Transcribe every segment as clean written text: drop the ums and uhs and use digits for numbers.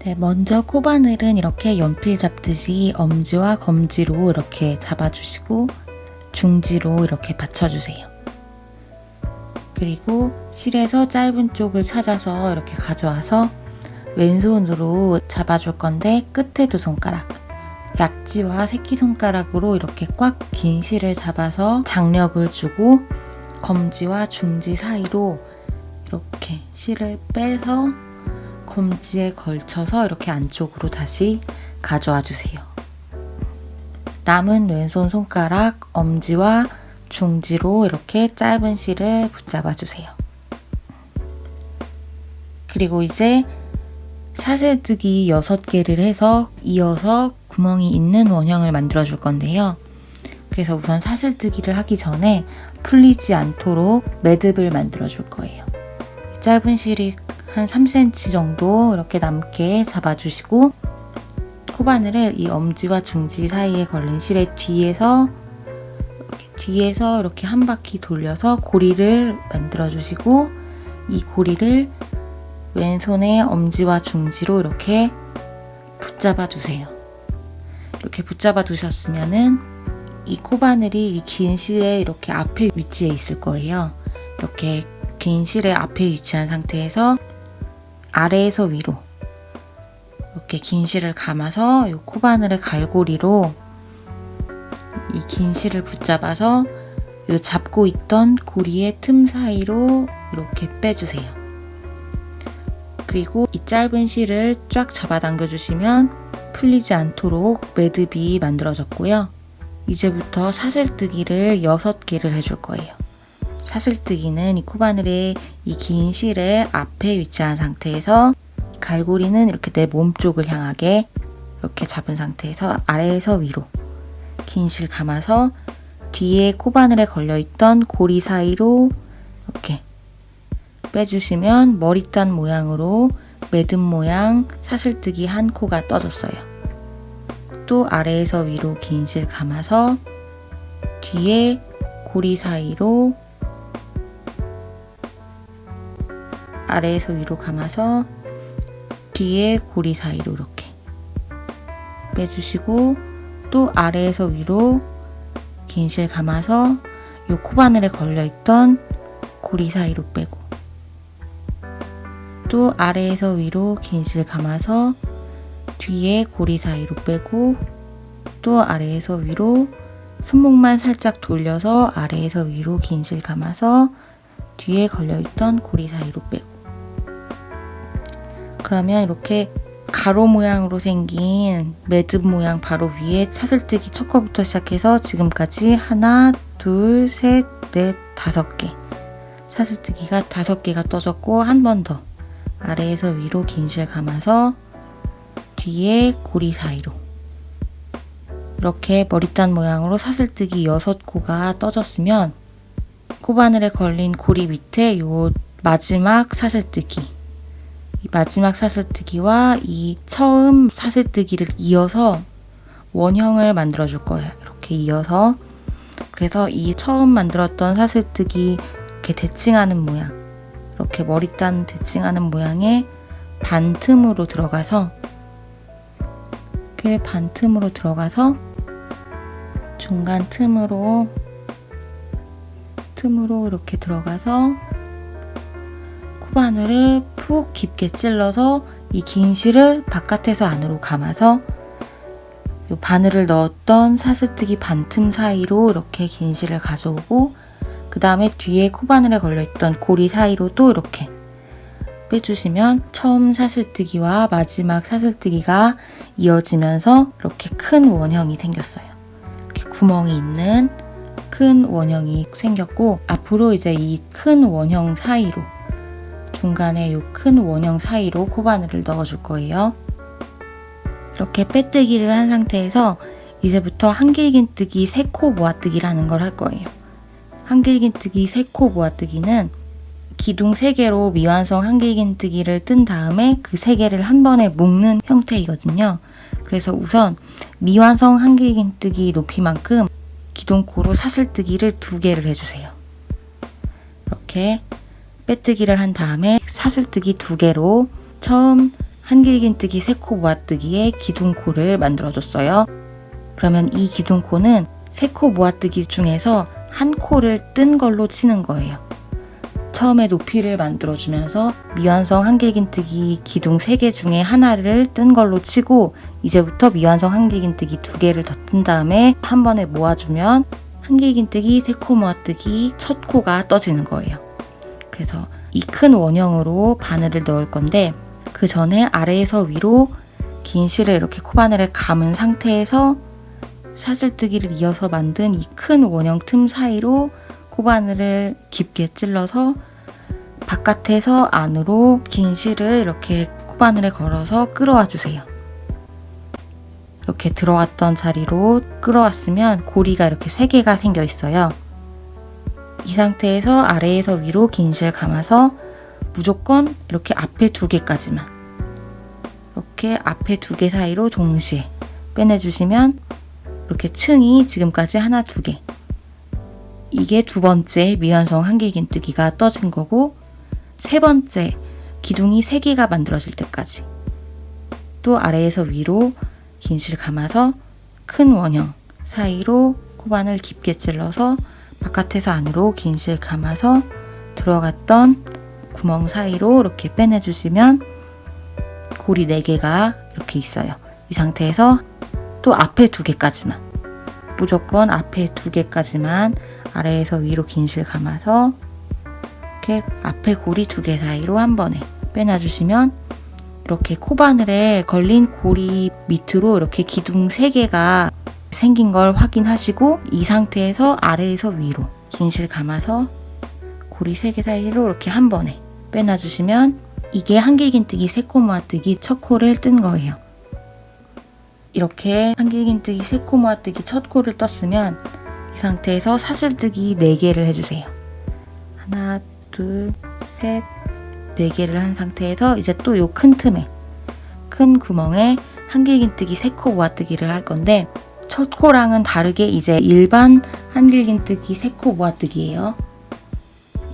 네, 먼저 코바늘은 이렇게 연필 잡듯이 엄지와 검지로 이렇게 잡아주시고 중지로 이렇게 받쳐주세요. 그리고 실에서 짧은 쪽을 찾아서 이렇게 가져와서 왼손으로 잡아줄 건데 끝에 두 손가락, 약지와 새끼손가락으로 이렇게 꽉 긴 실을 잡아서 장력을 주고 검지와 중지 사이로 이렇게 실을 빼서 검지에 걸쳐서 이렇게 안쪽으로 다시 가져와 주세요. 남은 왼손 손가락, 엄지와 중지로 이렇게 짧은 실을 붙잡아 주세요. 그리고 이제 사슬뜨기 6개를 해서 이어서 구멍이 있는 원형을 만들어 줄 건데요. 그래서 우선 사슬뜨기를 하기 전에 풀리지 않도록 매듭을 만들어 줄 거예요. 짧은 실이 한 3cm 정도 이렇게 남게 잡아주시고 코바늘을 이 엄지와 중지 사이에 걸린 실의 뒤에서 이렇게 한 바퀴 돌려서 고리를 만들어 주시고 이 고리를 왼손의 엄지와 중지로 이렇게 붙잡아 주세요. 이렇게 붙잡아 두셨으면은 이 코바늘이 이 긴 실의 이렇게 앞에 위치해 있을 거예요. 이렇게 긴 실의 앞에 위치한 상태에서 아래에서 위로 이렇게 긴 실을 감아서 이 코바늘의 갈고리로 이 긴 실을 붙잡아서 이 잡고 있던 고리의 틈 사이로 이렇게 빼주세요. 그리고 이 짧은 실을 쫙 잡아당겨 주시면 풀리지 않도록 매듭이 만들어졌고요. 이제부터 사슬뜨기를 6개를 해줄 거예요. 사슬뜨기는 이 코바늘의 이 긴 실의 앞에 위치한 상태에서 갈고리는 이렇게 내 몸쪽을 향하게 이렇게 잡은 상태에서 아래에서 위로 긴 실 감아서 뒤에 코바늘에 걸려있던 고리 사이로 이렇게 빼주시면 머리단 모양으로 매듭 모양 사슬뜨기 한 코가 떠졌어요. 또 아래에서 위로 긴 실 감아서 뒤에 고리 사이로 아래에서 위로 감아서 뒤에 고리 사이로 이렇게 빼주시고 또 아래에서 위로 긴 실 감아서 이 코바늘에 걸려있던 고리 사이로 빼고 또 아래에서 위로 긴 실 감아서 뒤에 고리 사이로 빼고 또 아래에서 위로 손목만 살짝 돌려서 아래에서 위로 긴 실 감아서 뒤에 걸려있던 고리 사이로 빼고 그러면 이렇게 가로 모양으로 생긴 매듭 모양 바로 위에 사슬뜨기 첫 거부터 시작해서 지금까지 하나, 둘, 셋, 넷, 5개 사슬뜨기가 5개가 떠졌고 한 번 더 아래에서 위로 긴 실 감아서 뒤에 고리 사이로 이렇게 머리단 모양으로 사슬뜨기 6코가 떠졌으면 코바늘에 걸린 고리 밑에 요 마지막 사슬뜨기 이 마지막 사슬뜨기와 이 처음 사슬뜨기를 이어서 원형을 만들어 줄 거예요. 이렇게 이어서 그래서 이 처음 만들었던 사슬뜨기 이렇게 대칭하는 모양 이렇게 머리단 대칭하는 모양의 반틈으로 들어가서 이렇게 반틈으로 들어가서 중간 틈으로 이렇게 들어가서 코바늘을 푹 깊게 찔러서 이 긴 실을 바깥에서 안으로 감아서 이 바늘을 넣었던 사슬뜨기 반틈 사이로 이렇게 긴 실을 가져오고 그 다음에 뒤에 코바늘에 걸려있던 고리 사이로 또 이렇게 빼주시면 처음 사슬뜨기와 마지막 사슬뜨기가 이어지면서 이렇게 큰 원형이 생겼어요. 이렇게 구멍이 있는 큰 원형이 생겼고 앞으로 이제 이 큰 원형 사이로 중간에 이 큰 원형 사이로 코바늘을 넣어줄 거예요. 이렇게 빼뜨기를 한 상태에서 이제부터 한길긴뜨기 3코 모아뜨기를 하는 걸 할 거예요. 한길긴뜨기 3코 모아뜨기는 기둥 3개로 미완성 한길긴뜨기를 뜬 다음에 그 3개를 한 번에 묶는 형태이거든요. 그래서 우선 미완성 한길긴뜨기 높이만큼 기둥코로 사슬뜨기를 2개를 해주세요. 이렇게 빼뜨기를 한 다음에 사슬뜨기 2개로 처음 한길긴뜨기 3코 모아뜨기의 기둥코를 만들어줬어요. 그러면 이 기둥코는 3코 모아뜨기 중에서 한 코를 뜬 걸로 치는 거예요. 처음에 높이를 만들어주면서 미완성 한길긴뜨기 기둥 3개 중에 하나를 뜬 걸로 치고 이제부터 미완성 한길긴뜨기 2개를 더 뜬 다음에 한 번에 모아주면 한길긴뜨기 3코 모아뜨기 첫 코가 떠지는 거예요. 그래서 이 큰 원형으로 바늘을 넣을 건데 그 전에 아래에서 위로 긴 실을 이렇게 코바늘에 감은 상태에서 사슬뜨기를 이어서 만든 이 큰 원형 틈 사이로 코바늘을 깊게 찔러서 바깥에서 안으로 긴 실을 이렇게 코바늘에 걸어서 끌어와 주세요. 이렇게 들어왔던 자리로 끌어왔으면 고리가 이렇게 3개가 생겨 있어요. 이 상태에서 아래에서 위로 긴 실 감아서 무조건 이렇게 앞에 2개까지만 이렇게 앞에 2개 사이로 동시에 빼내주시면 이렇게 층이 지금까지 하나, 2개 이게 2번째 미완성 한길긴뜨기가 떠진 거고 3번째 기둥이 3개가 만들어질 때까지 또 아래에서 위로 긴 실 감아서 큰 원형 사이로 코바늘 깊게 찔러서 바깥에서 안으로 긴 실 감아서 들어갔던 구멍 사이로 이렇게 빼내주시면 고리 4개가 이렇게 있어요. 이 상태에서 또 앞에 2개까지만 무조건 앞에 2개까지만 아래에서 위로 긴 실 감아서 이렇게 앞에 고리 2개 사이로 한 번에 빼놔주시면 이렇게 코바늘에 걸린 고리 밑으로 이렇게 기둥 3개가 생긴 걸 확인하시고 이 상태에서 아래에서 위로 긴 실 감아서 고리 3개 사이로 이렇게 한 번에 빼놔주시면 이게 한길긴뜨기 3코 모아뜨기 첫 코를 뜬 거예요. 이렇게 한길긴뜨기 3코 모아뜨기 첫 코를 떴으면 이 상태에서 사슬뜨기 4개를 해주세요. 하나, 둘, 셋, 4개를 한 상태에서 이제 또 요 큰 틈에 큰 구멍에 한길긴뜨기 3코 모아뜨기를 할 건데 첫 코랑은 다르게 이제 일반 한길긴뜨기 3코 모아뜨기예요.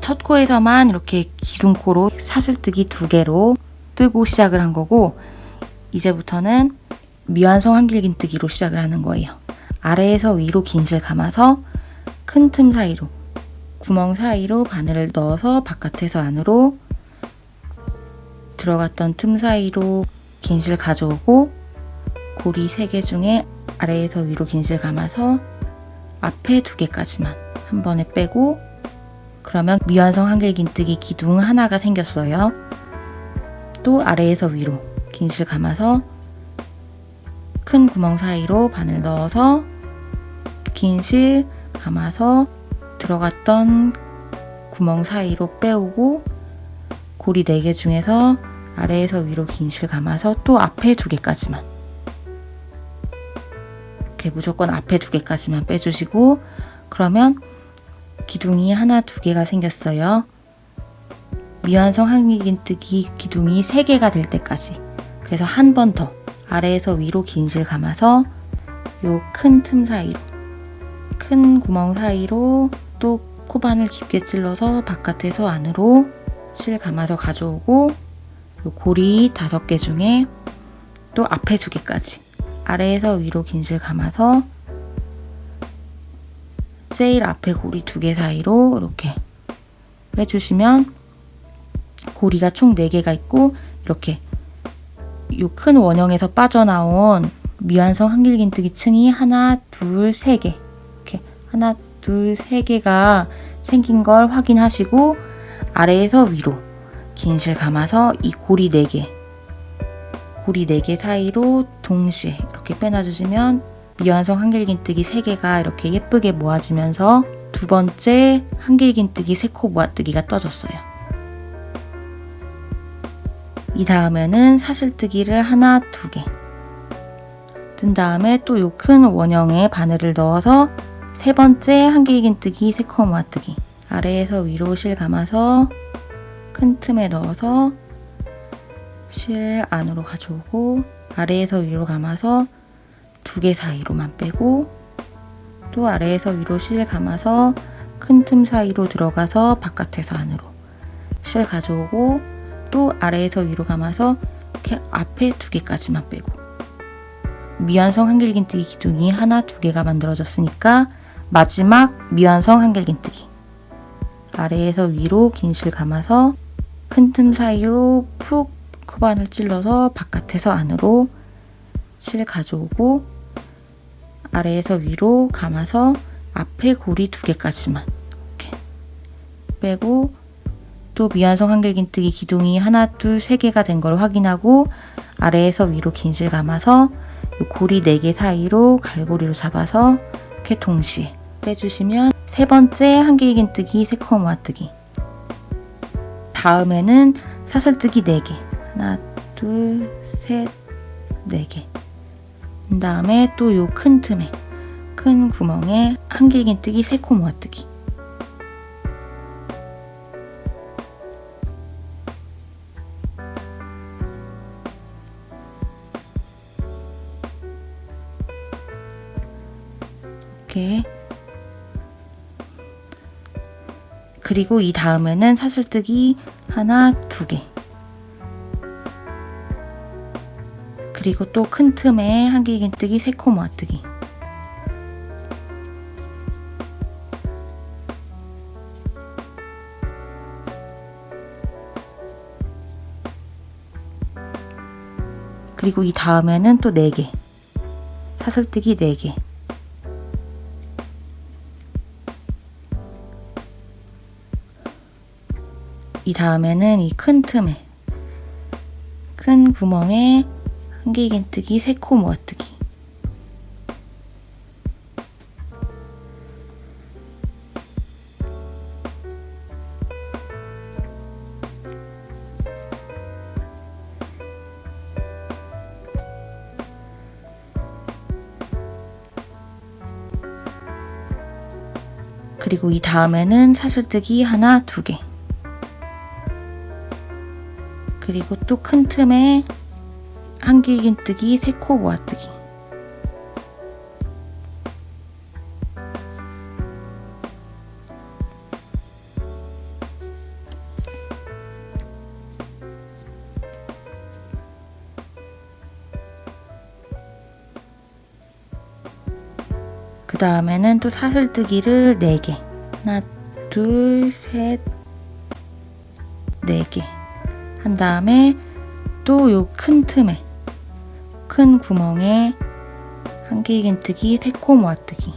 첫 코에서만 이렇게 기둥코로 사슬뜨기 2개로 뜨고 시작을 한 거고 이제부터는 미완성 한길긴뜨기로 시작을 하는 거예요. 아래에서 위로 긴 실 감아서 큰 틈 사이로 구멍 사이로 바늘을 넣어서 바깥에서 안으로 들어갔던 틈 사이로 긴 실 가져오고 고리 3개 중에 아래에서 위로 긴 실 감아서 앞에 2개까지만 한 번에 빼고 그러면 미완성 한길긴뜨기 기둥 하나가 생겼어요. 또 아래에서 위로 긴 실 감아서 큰 구멍 사이로 바늘 넣어서 긴 실 감아서 들어갔던 구멍 사이로 빼오고 고리 4개 중에서 아래에서 위로 긴 실 감아서 또 앞에 2개까지만 이렇게 무조건 앞에 2개까지만 빼주시고 그러면 기둥이 하나, 2개가 생겼어요. 미완성 한길긴뜨기 기둥이 3개가 될 때까지 그래서 한 번 더 아래에서 위로 긴 실 감아서 요 큰 틈 사이로 큰 구멍 사이로 또 코바늘 깊게 찔러서 바깥에서 안으로 실 감아서 가져오고 요 고리 5개 중에 또 앞에 2개까지 아래에서 위로 긴 실 감아서 제일 앞에 고리 2개 사이로 이렇게 빼주시면 고리가 총 4개가 있고 이렇게 요 큰 원형에서 빠져나온 미완성 한길긴뜨기 층이 하나, 둘, 3개 이렇게 하나, 둘, 3개가 생긴 걸 확인하시고 아래에서 위로 긴 실 감아서 이 고리 4개 사이로 동시에 이렇게 빼놔주시면 미완성 한길긴뜨기 3개가 이렇게 예쁘게 모아지면서 2번째 한길긴뜨기 3코 모아뜨기가 떠졌어요. 이 다음에는 사슬뜨기를 하나, 2개 뜬 다음에 또 요 큰 원형에 바늘을 넣어서 3번째 한길긴뜨기 3코 모아뜨기 아래에서 위로 실 감아서 큰 틈에 넣어서 실 안으로 가져오고 아래에서 위로 감아서 2개 사이로만 빼고 또 아래에서 위로 실 감아서 큰 틈 사이로 들어가서 바깥에서 안으로 실 가져오고 또 아래에서 위로 감아서 이렇게 앞에 2개까지만 빼고, 미완성 한길긴뜨기 기둥이 하나, 2개가 만들어졌으니까 마지막 미완성 한길긴뜨기, 아래에서 위로 긴 실 감아서 큰 틈 사이로 푹 코바늘 찔러서 바깥에서 안으로 실 가져오고, 아래에서 위로 감아서 앞에 고리 2개까지만 이렇게 빼고, 또 미완성 한길긴뜨기 기둥이 하나, 둘, 3개가 된 걸 확인하고, 아래에서 위로 긴 실 감아서 이 고리 4개 사이로 갈고리로 잡아서 이렇게 동시에 빼주시면 3번째 한길긴뜨기 3코 모아뜨기. 다음에는 사슬뜨기 4개, 하나, 둘, 셋, 4개. 그 다음에 또 요 큰 틈에, 큰 구멍에 한길긴뜨기 3코 모아뜨기. 이렇게. 그리고 이 다음에는 사슬뜨기 하나, 2개. 그리고 또 큰 틈에 한길긴뜨기 3코 모아뜨기. 그리고 이 다음에는 또 4개. 사슬뜨기 4개. 이 다음에는 이 큰 틈에, 큰 구멍에 한길긴뜨기 3코 모아뜨기. 그리고 이 다음에는 사슬뜨기 하나, 2개. 그리고 또 큰 틈에 한길긴뜨기 3코 모아뜨기. 그 다음에는 또 사슬뜨기를 4개. 하나, 둘, 셋, 4개. 한 다음에 또 요 큰 틈에, 큰 구멍에 한길긴뜨기 3코 모아뜨기.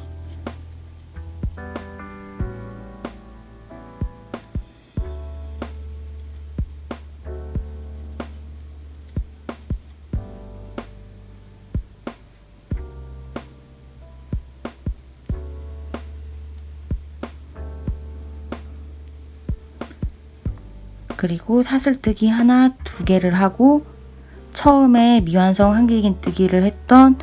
그리고 사슬뜨기 하나, 2개를 하고, 처음에 미완성 한길긴뜨기를 했던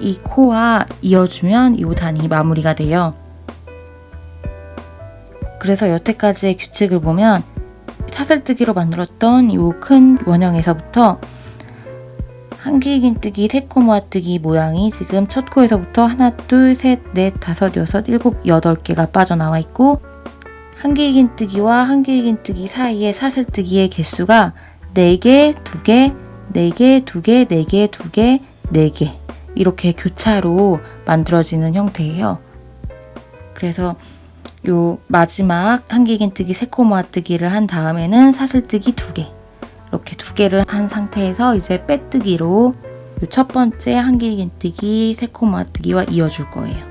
이 코와 이어주면 이 단이 마무리가 돼요. 그래서 여태까지의 규칙을 보면 사슬뜨기로 만들었던 이 큰 원형에서부터 한길긴뜨기 3코 모아뜨기 모양이 지금 첫 코에서부터 하나, 둘, 셋, 넷, 다섯, 여섯, 일곱, 8개가 빠져나와 있고, 한길긴뜨기와 한길긴뜨기 사이의 사슬뜨기의 개수가 4개, 2개, 4개, 2개, 4개, 2개, 4개 이렇게 교차로 만들어지는 형태예요. 그래서 요 마지막 한길긴뜨기 3코 모아뜨기를 한 다음에는 사슬뜨기 2개, 이렇게 2개를 한 상태에서 이제 빼뜨기로 요 첫 번째 한길긴뜨기 3코 모아뜨기와 이어줄 거예요.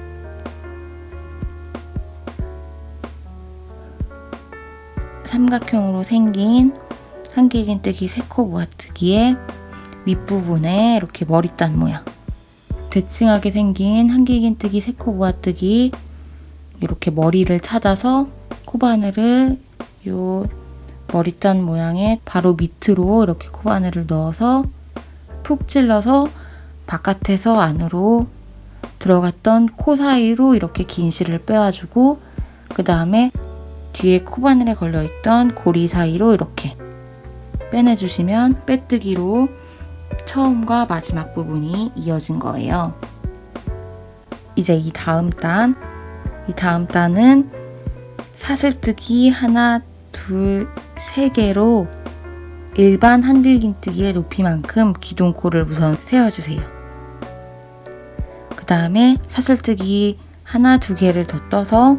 삼각형으로 생긴 한길긴뜨기 3코 모아뜨기의 윗부분에 이렇게 머리단 모양, 대칭하게 생긴 한길긴뜨기 3코 모아뜨기, 이렇게 머리를 찾아서 코바늘을 요 머리단 모양의 바로 밑으로 이렇게 코바늘을 넣어서 푹 찔러서 바깥에서 안으로 들어갔던 코 사이로 이렇게 긴 실을 빼와주고, 그 다음에 뒤에 코바늘에 걸려있던 고리 사이로 이렇게 빼내주시면 빼뜨기로 처음과 마지막 부분이 이어진 거예요. 이제 이 다음 단은 사슬뜨기 하나, 둘, 3개로 일반 한길긴뜨기의 높이만큼 기둥코를 우선 세워주세요. 그 다음에 사슬뜨기 하나, 두 개를 더 떠서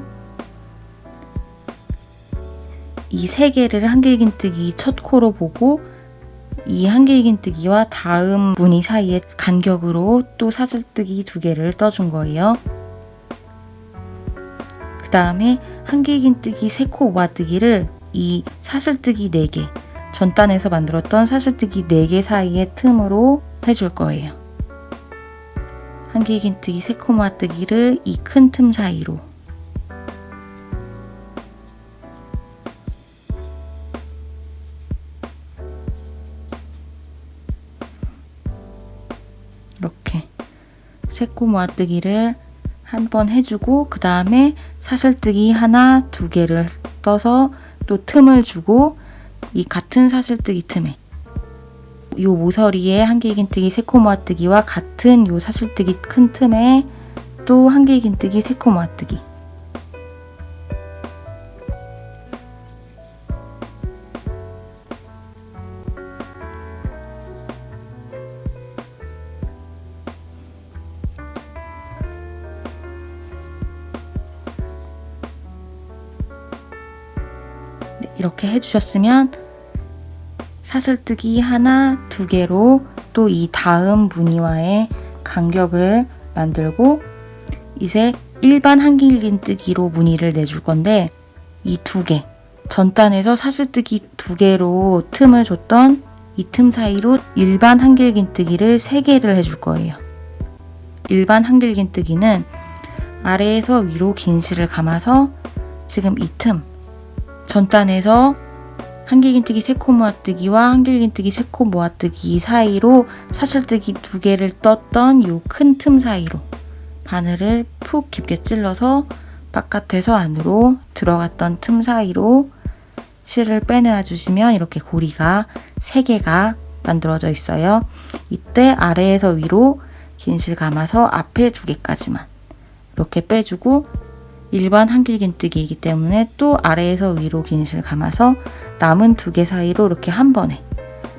이 세 개를 한길긴뜨기 첫 코로 보고 이 한길긴뜨기와 다음 무늬 사이의 간격으로 또 사슬뜨기 두 개를 떠준 거예요. 그 다음에 한길긴뜨기 3코 모아뜨기를 이 사슬뜨기 4개, 전단에서 만들었던 사슬뜨기 4개 사이의 틈으로 해줄 거예요. 한길긴뜨기 3코 모아뜨기를 이 큰 틈 사이로, 이렇게 3코 모아뜨기를 한 번 해주고, 그 다음에 사슬뜨기 하나, 두 개를 떠서 또 틈을 주고, 이 같은 사슬뜨기 틈에 이 모서리에 한길긴뜨기 3코 모아뜨기와 같은 이 사슬뜨기 큰 틈에 또 한길긴뜨기 3코 모아뜨기, 이렇게 해주셨으면 사슬뜨기 하나, 두 개로 또 이 다음 무늬와의 간격을 만들고, 이제 일반 한길긴뜨기로 무늬를 내줄 건데, 이 두 개, 전단에서 사슬뜨기 두 개로 틈을 줬던 이 틈 사이로 일반 한길긴뜨기를 3개를 해줄 거예요. 일반 한길긴뜨기는 아래에서 위로 긴 실을 감아서 지금 이 틈, 전단에서 한길긴뜨기 3코 모아뜨기와 한길긴뜨기 3코 모아뜨기 사이로 사슬뜨기 두 개를 떴던 이 큰 틈 사이로 바늘을 푹 깊게 찔러서 바깥에서 안으로 들어갔던 틈 사이로 실을 빼내와 주시면 이렇게 고리가 3개가 만들어져 있어요. 이때 아래에서 위로 긴 실 감아서 앞에 2개까지만 이렇게 빼주고, 일반 한길긴뜨기이기 때문에 또 아래에서 위로 긴 실 감아서 남은 2개 사이로 이렇게 한 번에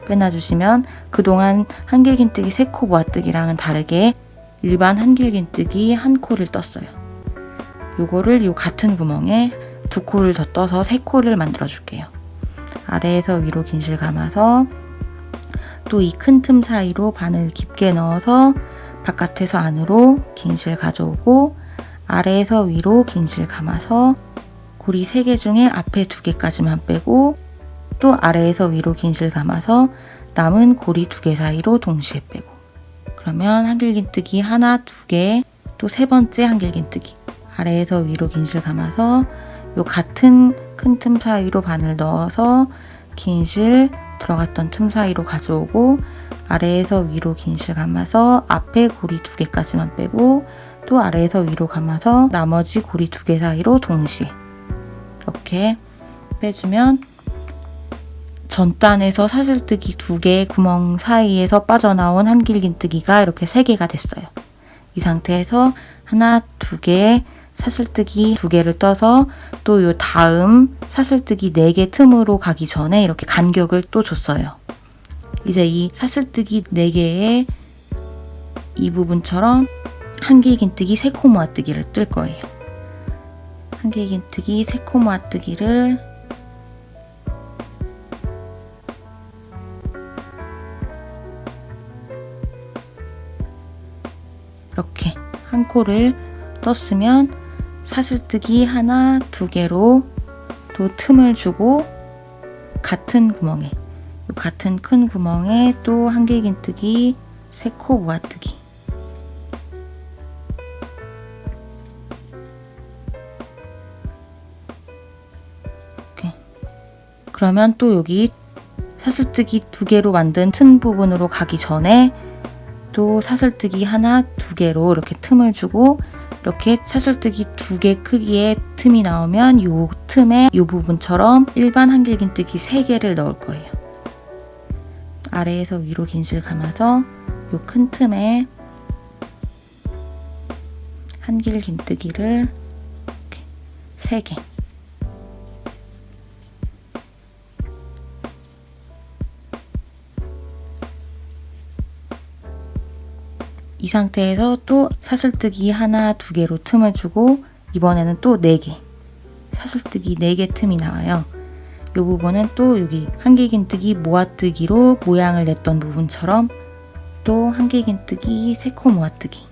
빼놔주시면 그동안 한길긴뜨기 3코 모아뜨기랑은 다르게 일반 한길긴뜨기 1코를 떴어요. 요거를 요 같은 구멍에 2코를 더 떠서 3코를 만들어 줄게요. 아래에서 위로 긴 실 감아서 또 이 큰 틈 사이로 바늘 깊게 넣어서 바깥에서 안으로 긴 실 가져오고, 아래에서 위로 긴 실 감아서 고리 3개 중에 앞에 2개까지만 빼고, 또 아래에서 위로 긴 실 감아서 남은 고리 2개 사이로 동시에 빼고, 그러면 한길긴뜨기 하나, 2개, 또 3번째 한길긴뜨기 아래에서 위로 긴 실 감아서 요 같은 큰 틈 사이로 바늘 넣어서 긴 실 들어갔던 틈 사이로 가져오고, 아래에서 위로 긴 실 감아서 앞에 고리 2개까지만 빼고, 또 아래에서 위로 감아서 나머지 고리 2개 사이로 동시에 이렇게 빼주면 전단에서 사슬뜨기 2개 구멍 사이에서 빠져나온 한길긴뜨기가 이렇게 3개가 됐어요. 이 상태에서 하나, 2개, 사슬뜨기 2개를 떠서 또 요 다음 사슬뜨기 4개 틈으로 가기 전에 이렇게 간격을 또 줬어요. 이제 이 사슬뜨기 4개의 이 부분처럼 한길긴뜨기 3코 모아뜨기를 뜰 거예요. 한길긴뜨기 3코 모아뜨기를 이렇게 한 코를 떴으면 사슬뜨기 하나, 2개로 또 틈을 주고, 같은 구멍에, 같은 큰 구멍에 또 한길긴뜨기 3코 모아뜨기, 그러면 또 여기 사슬뜨기 2개로 만든 틈 부분으로 가기 전에 또 사슬뜨기 하나, 2개로 이렇게 틈을 주고, 이렇게 사슬뜨기 2개 크기의 틈이 나오면 이 틈에 이 부분처럼 일반 한길긴뜨기 3개를 넣을 거예요. 아래에서 위로 긴 실 감아서 이 큰 틈에 한길긴뜨기를 이렇게 3개, 이 상태에서 또 사슬뜨기 하나, 두 개로 틈을 주고 이번에는 또 4개, 사슬뜨기 4개 틈이 나와요. 이 부분은 또 여기 한길긴뜨기 모아뜨기로 모양을 냈던 부분처럼 또 한길긴뜨기 3코 모아뜨기,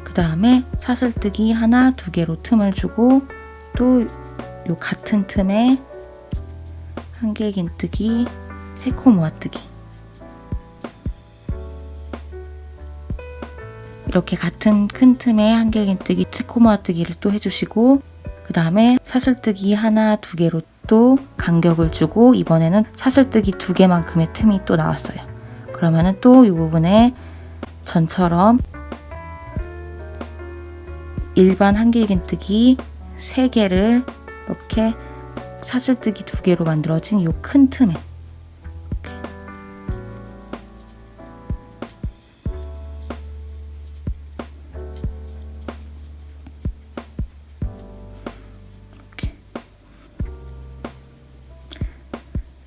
그 다음에 사슬뜨기 하나, 두 개로 틈을 주고 또 요 같은 틈에 한길긴뜨기 3코 모아뜨기, 이렇게 같은 큰 틈에 한길긴뜨기 3코 모아뜨기를 또 해주시고, 그 다음에 사슬뜨기 하나, 두 개로 또 간격을 주고 이번에는 사슬뜨기 2개만큼의 틈이 또 나왔어요. 그러면은 또 이 부분에 전처럼 일반 한길긴뜨기 3개를 이렇게 사슬뜨기 2개로 만들어진 이 큰 틈에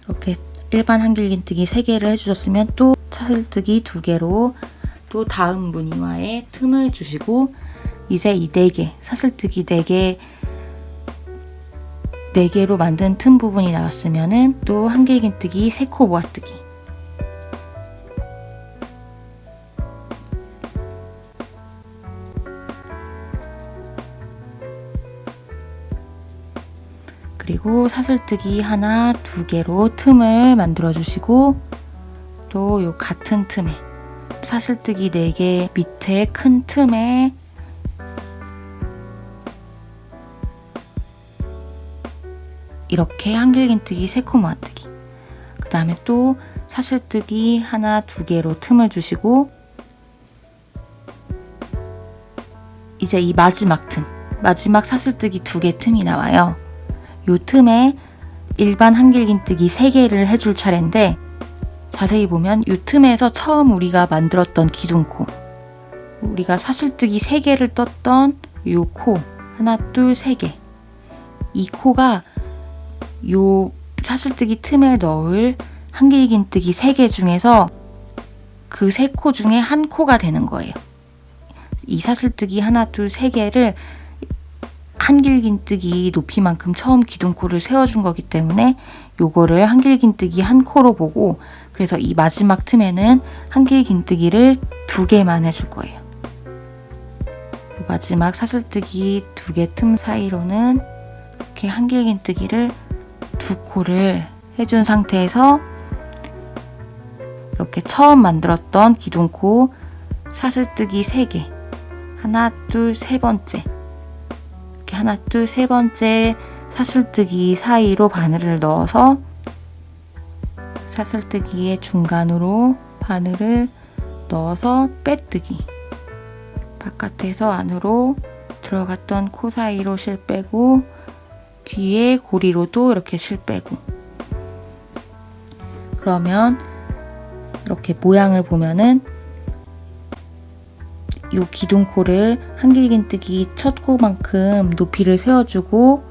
이렇게 일반 한길긴뜨기 3개를 해주셨으면 또 사슬뜨기 2개로 또 다음 무늬와의 틈을 주시고, 이제 이 4개, 사슬뜨기 4개로 만든 틈 부분이 나왔으면은 또 한길긴뜨기 3코 모아뜨기, 그리고 사슬뜨기 하나, 두 개로 틈을 만들어 주시고 또 요 같은 틈에 사슬뜨기 4개 밑에 큰 틈에 이렇게 한길긴뜨기 3코 모아뜨기, 그 다음에 또 사슬뜨기 하나, 두 개로 틈을 주시고 이제 이 마지막 틈, 마지막 사슬뜨기 2개 틈이 나와요. 요 틈에 일반 한길긴뜨기 3개를 해줄 차례인데, 자세히 보면 이 틈에서 처음 우리가 만들었던 기둥코, 우리가 사슬뜨기 3개를 떴던 요 코, 하나, 둘, 3개, 이 코가 요 사슬뜨기 틈에 넣을 한길긴뜨기 3개 중에서 그 3코 중에 한 코가 되는 거예요. 이 사슬뜨기 하나, 둘, 3개를 한길긴뜨기 높이만큼 처음 기둥코를 세워준 거기 때문에 요거를 한길긴뜨기 한 코로 보고, 그래서 이 마지막 틈에는 한길긴뜨기를 2개만 해줄 거예요. 마지막 사슬뜨기 2개 틈 사이로는 이렇게 한길긴뜨기를 2코를 해준 상태에서 이렇게 처음 만들었던 기둥코 사슬뜨기 3개, 하나, 둘, 세 번째, 이렇게 하나, 둘, 세 번째 사슬뜨기 사이로 바늘을 넣어서 사슬뜨기의 중간으로 바늘을 넣어서 빼뜨기, 바깥에서 안으로 들어갔던 코 사이로 실 빼고 뒤에 고리로도 이렇게 실 빼고, 그러면 이렇게 모양을 보면은 이 기둥코를 한길긴뜨기 첫 코만큼 높이를 세워주고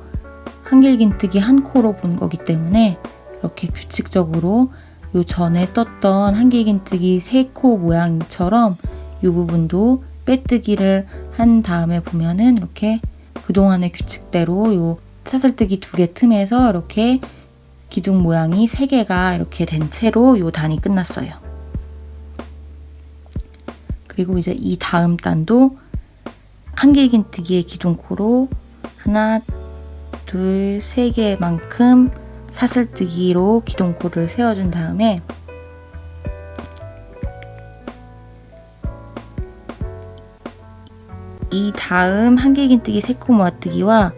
한길긴뜨기 한 코로 본 거기 때문에 이렇게 규칙적으로 요 전에 떴던 한길긴뜨기 3코 모양처럼 이 부분도 빼뜨기를 한 다음에 보면은 이렇게 그동안의 규칙대로 요 사슬뜨기 2개 틈에서 이렇게 기둥 모양이 3개가 이렇게 된 채로 요 단이 끝났어요. 그리고 이제 이 다음 단도 한길긴뜨기의 기둥코로 하나, 둘, 3개만큼 사슬뜨기로 기둥코를 세워준 다음에 이 다음 한길긴뜨기 3코 모아뜨기와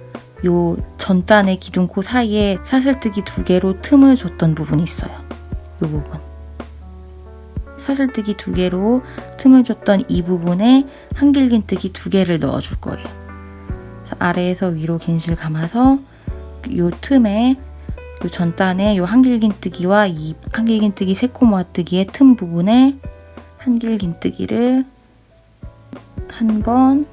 요 전단의 기둥코 사이에 사슬뜨기 2개로 틈을 줬던 부분이 있어요. 요 부분. 사슬뜨기 2개로 틈을 줬던 이 부분에 한길긴뜨기 2개를 넣어줄 거예요. 아래에서 위로 긴실 감아서 요 틈에 요 전단에 요 한길긴뜨기와 이 한길긴뜨기 3코 모아뜨기의 틈 부분에 한길긴뜨기를 한 번,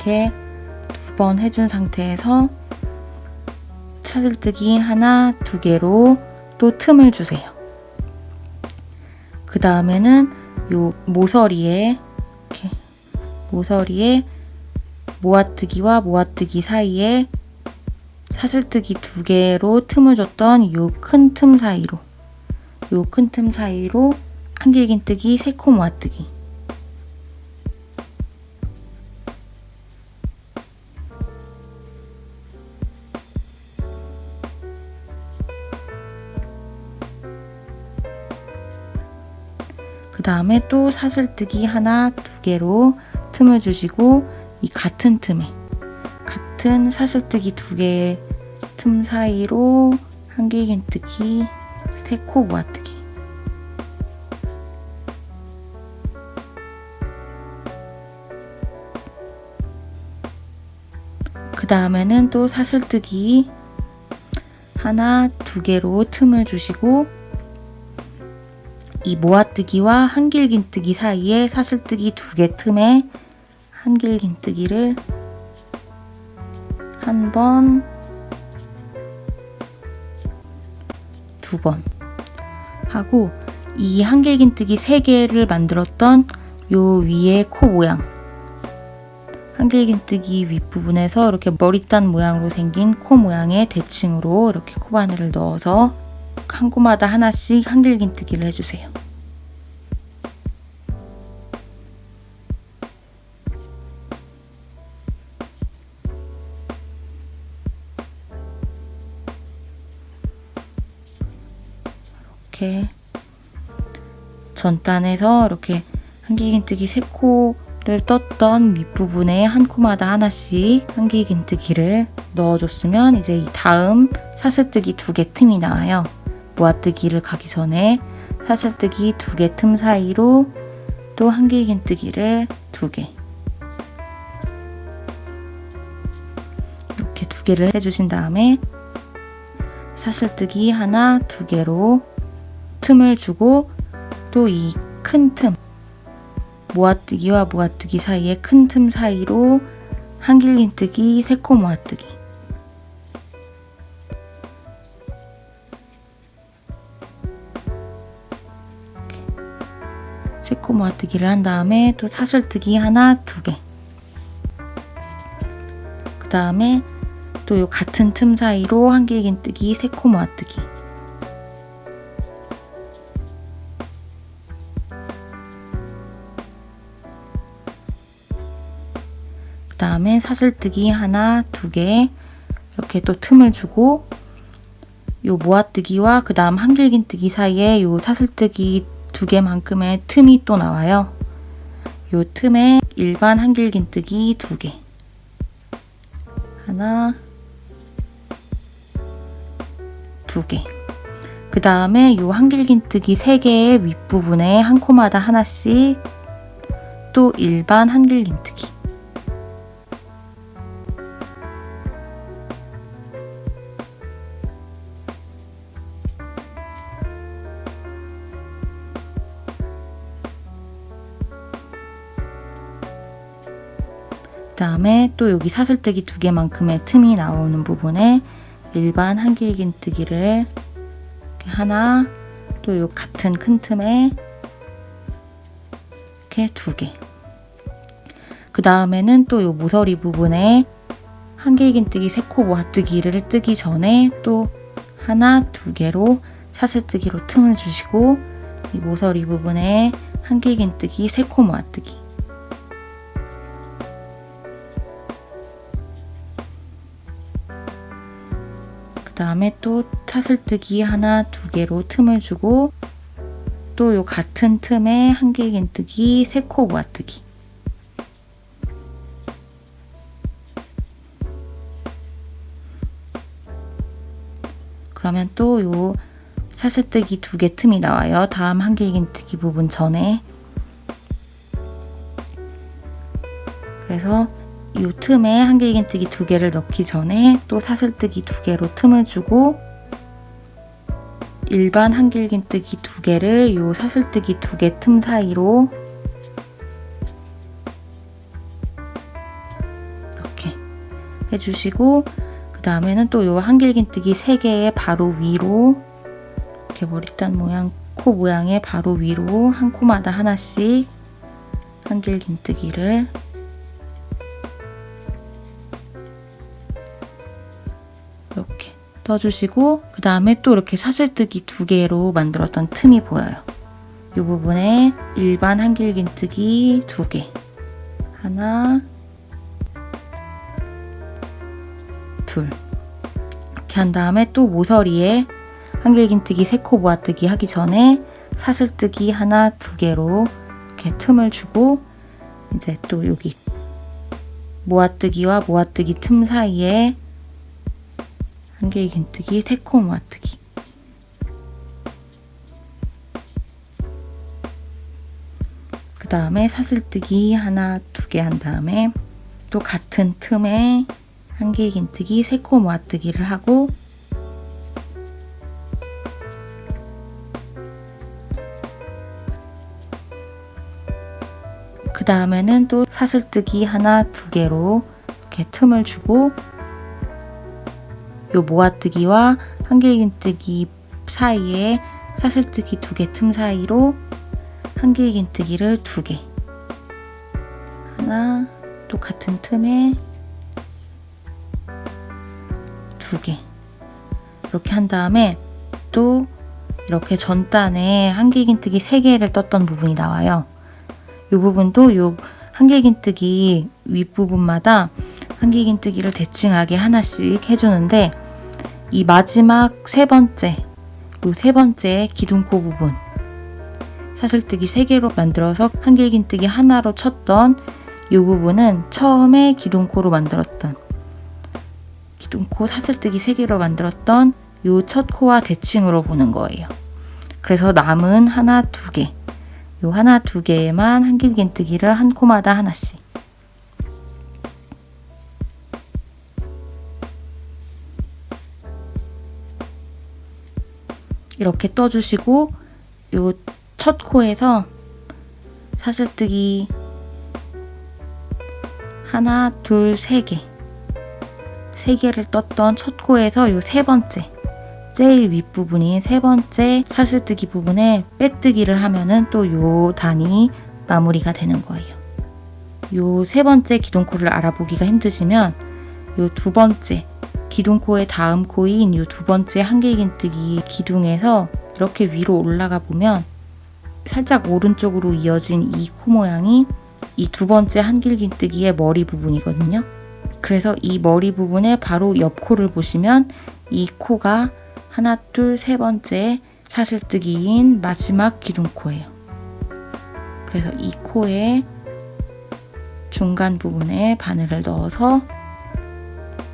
이렇게 2번 해준 상태에서 사슬뜨기 하나, 2개로 또 틈을 주세요. 그 다음에는 요 모서리에 이렇게 모서리에 모아뜨기와 모아뜨기 사이에 사슬뜨기 2개로 틈을 줬던 요 큰 틈 사이로 한길긴뜨기 3코 모아뜨기. 그 다음에 또 사슬뜨기 하나, 2개로 틈을 주시고 이 같은 틈에 같은 사슬뜨기 2개의 틈 사이로 한길긴뜨기 3코 모아뜨기. 그 다음에는 또 사슬뜨기 하나, 2개로 틈을 주시고 이 모아뜨기와 한길긴뜨기 사이에 사슬뜨기 2개 틈에 한길긴뜨기를 한 번, 2번 하고 이 한길긴뜨기 3개를 만들었던 요 위에 코 모양 한길긴뜨기 윗부분에서 이렇게 머리단 모양으로 생긴 코 모양의 대칭으로 이렇게 코바늘을 넣어서 한 코마다 하나씩 한길긴뜨기를 해주세요. 이렇게 전단에서 이렇게 한길긴뜨기 3코를 떴던 윗부분에 한 코마다 하나씩 한길긴뜨기를 넣어줬으면 이제 이 다음 사슬뜨기 2개 틈이 나와요. 모아뜨기를 가기 전에 사슬뜨기 2개 틈 사이로 또 한길긴뜨기를 2개 이렇게 2개를 해주신 다음에 사슬뜨기 하나, 2개로 틈을 주고 또 이 큰 틈 모아뜨기와 모아뜨기 사이에 큰 틈 사이로 한길긴뜨기 3코 모아뜨기. 이렇게 3코 모아뜨기를 한 다음에 또 사슬뜨기 하나, 2개. 그 다음에 또 요 같은 틈 사이로 한길긴뜨기 3코 모아뜨기. 그 다음에 사슬뜨기 하나, 2개 이렇게 또 틈을 주고 요 모아뜨기와 그 다음 한길긴뜨기 사이에 요 사슬뜨기 2개만큼의 틈이 또 나와요. 요 틈에 일반 한길긴뜨기 2개 하나, 2개. 그 다음에 요 한길긴뜨기 3개의 윗부분에 한 코마다 하나씩 또 일반 한길긴뜨기. 그 다음에 또 여기 사슬뜨기 2개만큼의 틈이 나오는 부분에 일반 한길긴뜨기를 이렇게 하나, 또 요 같은 큰 틈에 이렇게 2개. 그 다음에는 또 요 모서리 부분에 한길긴뜨기 3코 모아뜨기를 뜨기 전에 또 하나, 2개로 사슬뜨기로 틈을 주시고 이 모서리 부분에 한길긴뜨기 3코 모아뜨기. 그 다음에 또 사슬뜨기 하나, 2개로 틈을 주고 또 요 같은 틈에 한길긴뜨기 3코 모아뜨기. 그러면 또 요 사슬뜨기 2개 틈이 나와요. 다음 한길긴뜨기 부분 전에. 그래서 이 틈에 한길긴뜨기 2개를 넣기 전에 또 사슬뜨기 2개로 틈을 주고 일반 한길긴뜨기 2개를 이 사슬뜨기 2개 틈 사이로 해주시고, 그 다음에는 또 요 한길긴뜨기 3개의 바로 위로 이렇게 머리단 모양, 코 모양의 바로 위로 한 코마다 하나씩 한길긴뜨기를 이렇게 떠주시고, 그 다음에 또 이렇게 사슬뜨기 2개로 만들었던 틈이 보여요. 이 부분에 일반 한길긴뜨기 2개, 하나, 둘, 이렇게 한 다음에 또 모서리에 한길긴뜨기 3코 모아뜨기 하기 전에 사슬뜨기 하나, 2개로 이렇게 틈을 주고, 이제 또 여기 모아뜨기와 모아뜨기 틈 사이에 한길긴뜨기 3코 모아뜨기, 그 다음에 사슬뜨기 하나, 2개 한 다음에 또 같은 틈에 한길긴뜨기 3코 모아뜨기를 하고, 그 다음에는 또 사슬뜨기 하나, 2개로 이렇게 틈을 주고, 요 모아뜨기와 한길긴뜨기 사이에 사슬뜨기 2개 틈 사이로 한길긴뜨기를 2개, 하나, 또 같은 틈에 2개, 이렇게 한 다음에 또 이렇게 전단에 한길긴뜨기 3개를 떴던 부분이 나와요. 이 부분도 요 한길긴뜨기 윗부분마다 한길긴뜨기를 대칭하게 하나씩 해주는데, 이 마지막 요 세 번째 기둥코 부분, 사슬뜨기 3개로 만들어서 한길긴뜨기 하나로 쳤던 이 부분은 처음에 기둥코로 만들었던, 기둥코 사슬뜨기 3개로 만들었던 요 첫 코와 대칭으로 보는 거예요. 그래서 남은 하나, 2개, 요 하나, 2개에만 한길긴뜨기를 한 코마다 하나씩, 이렇게 떠주시고, 요 첫 코에서 사슬뜨기 하나, 둘, 3개, 3개를 떴던 첫 코에서 요 세 번째, 제일 윗부분인 세 번째 사슬뜨기 부분에 빼뜨기를 하면은 또 요 단이 마무리가 되는 거예요. 요 세 번째 기둥코를 알아보기가 힘드시면 요 두 번째 기둥코의 다음 코인 요 두 번째 한길긴뜨기 기둥에서 이렇게 위로 올라가 보면 살짝 오른쪽으로 이어진 이 코 모양이 이 두 번째 한길긴뜨기의 머리 부분이거든요. 그래서 이 머리 부분의 바로 옆 코를 보시면 이 코가 하나, 둘, 세 번째 사슬뜨기인 마지막 기둥코예요. 그래서 이 코의 중간 부분에 바늘을 넣어서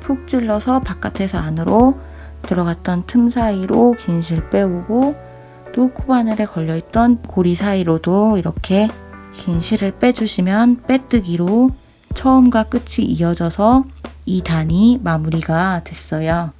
푹 찔러서 바깥에서 안으로 들어갔던 틈 사이로 긴실 빼오고, 또 코바늘에 걸려있던 고리 사이로도 이렇게 긴실을 빼주시면 빼뜨기로 처음과 끝이 이어져서 이 단이 마무리가 됐어요.